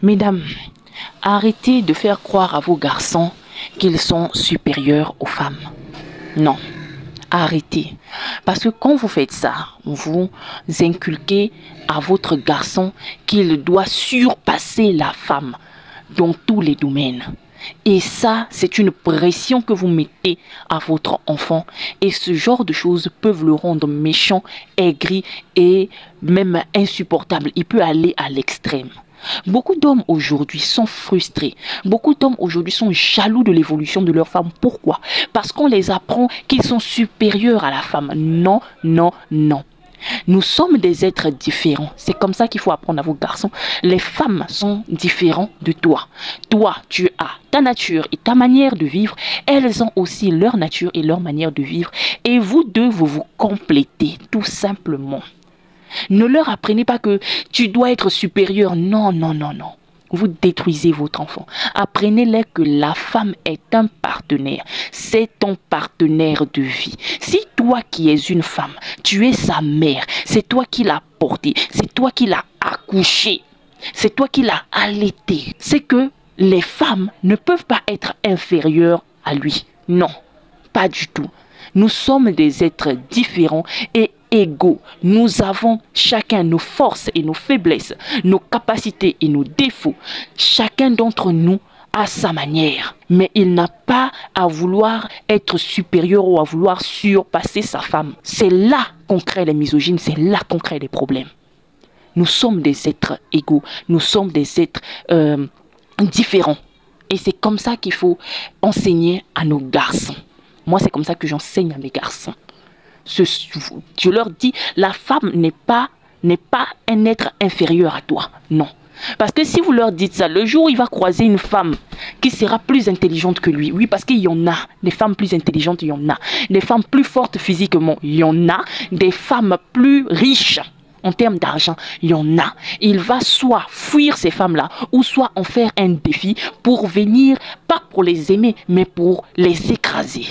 Mesdames, arrêtez de faire croire à vos garçons qu'ils sont supérieurs aux femmes. Non, arrêtez. Parce que quand vous faites ça, vous inculquez à votre garçon qu'il doit surpasser la femme dans tous les domaines. Et ça, c'est une pression que vous mettez à votre enfant. Et ce genre de choses peuvent le rendre méchant, aigri et même insupportable. Il peut aller à l'extrême. Beaucoup d'hommes aujourd'hui sont frustrés. Beaucoup d'hommes aujourd'hui sont jaloux de l'évolution de leur femme. Pourquoi? Parce qu'on les apprend qu'ils sont supérieurs à la femme. Non, non, non. Nous sommes des êtres différents. C'est comme ça qu'il faut apprendre à vos garçons. Les femmes sont différentes de toi. Toi, tu as ta nature et ta manière de vivre. Elles ont aussi leur nature et leur manière de vivre. Et vous deux, vous vous complétez tout simplement. Ne leur apprenez pas que tu dois être supérieur. Non, non, non, non. Vous détruisez votre enfant. Apprenez-les que la femme est un partenaire. C'est ton partenaire de vie. Si toi qui es une femme, tu es sa mère, c'est toi qui l'as portée, c'est toi qui l'as accouchée, c'est toi qui l'as allaitée. C'est que les femmes ne peuvent pas être inférieures à lui. Non, pas du tout. Nous sommes des êtres différents et égaux. Nous avons chacun nos forces et nos faiblesses, nos capacités et nos défauts. Chacun d'entre nous a sa manière. Mais il n'a pas à vouloir être supérieur ou à vouloir surpasser sa femme. C'est là qu'on crée les misogynes, c'est là qu'on crée les problèmes. Nous sommes des êtres égaux, nous sommes des êtres différents. Et c'est comme ça qu'il faut enseigner à nos garçons. Moi, c'est comme ça que j'enseigne à mes garçons. Je leur dis, la femme n'est pas un être inférieur à toi. Non. Parce que si vous leur dites ça, le jour où il va croiser une femme qui sera plus intelligente que lui, oui, parce qu'il y en a, des femmes plus intelligentes, il y en a. Des femmes plus fortes physiquement, il y en a. Des femmes plus riches en termes d'argent, il y en a. Il va soit fuir ces femmes-là, ou soit en faire un défi pour venir, pas pour les aimer, mais pour les écraser.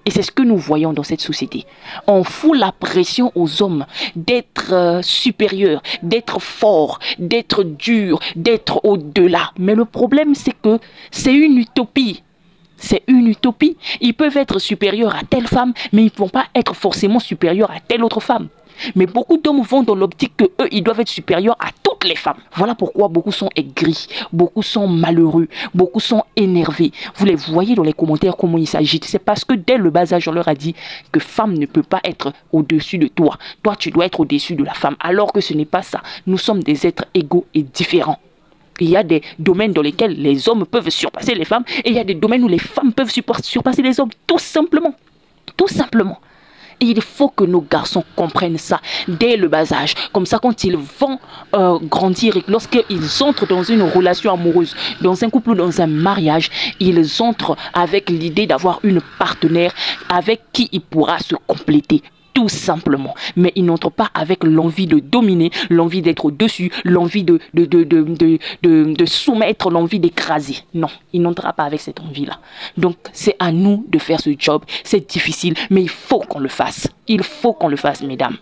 Et c'est ce que nous voyons dans cette société. On fout la pression aux hommes d'être supérieurs, d'être forts, d'être durs, d'être au-delà. Mais le problème, c'est que c'est une utopie. C'est une utopie. Ils peuvent être supérieurs à telle femme, mais ils ne vont pas être forcément supérieurs à telle autre femme. Mais beaucoup d'hommes vont dans l'optique que eux, ils doivent être supérieurs à toutes les femmes. Voilà pourquoi beaucoup sont aigris, beaucoup sont malheureux, beaucoup sont énervés. Vous les voyez dans les commentaires comment ils s'agitent. C'est parce que dès le bas âge, on leur a dit que femme ne peut pas être au-dessus de toi. Toi, tu dois être au-dessus de la femme. Alors que ce n'est pas ça. Nous sommes des êtres égaux et différents. Il y a des domaines dans lesquels les hommes peuvent surpasser les femmes et il y a des domaines où les femmes peuvent surpasser les hommes. Tout simplement. Tout simplement. Et il faut que nos garçons comprennent ça dès le bas âge. Comme ça, quand ils vont grandir et lorsqu'ils entrent dans une relation amoureuse, dans un couple ou dans un mariage, ils entrent avec l'idée d'avoir une partenaire avec qui il pourra se compléter. Tout simplement. Mais il n'entre pas avec l'envie de dominer, l'envie d'être au-dessus, l'envie de soumettre, l'envie d'écraser. Non, il n'entrera pas avec cette envie-là. Donc, c'est à nous de faire ce job. C'est difficile, mais il faut qu'on le fasse. Il faut qu'on le fasse, mesdames.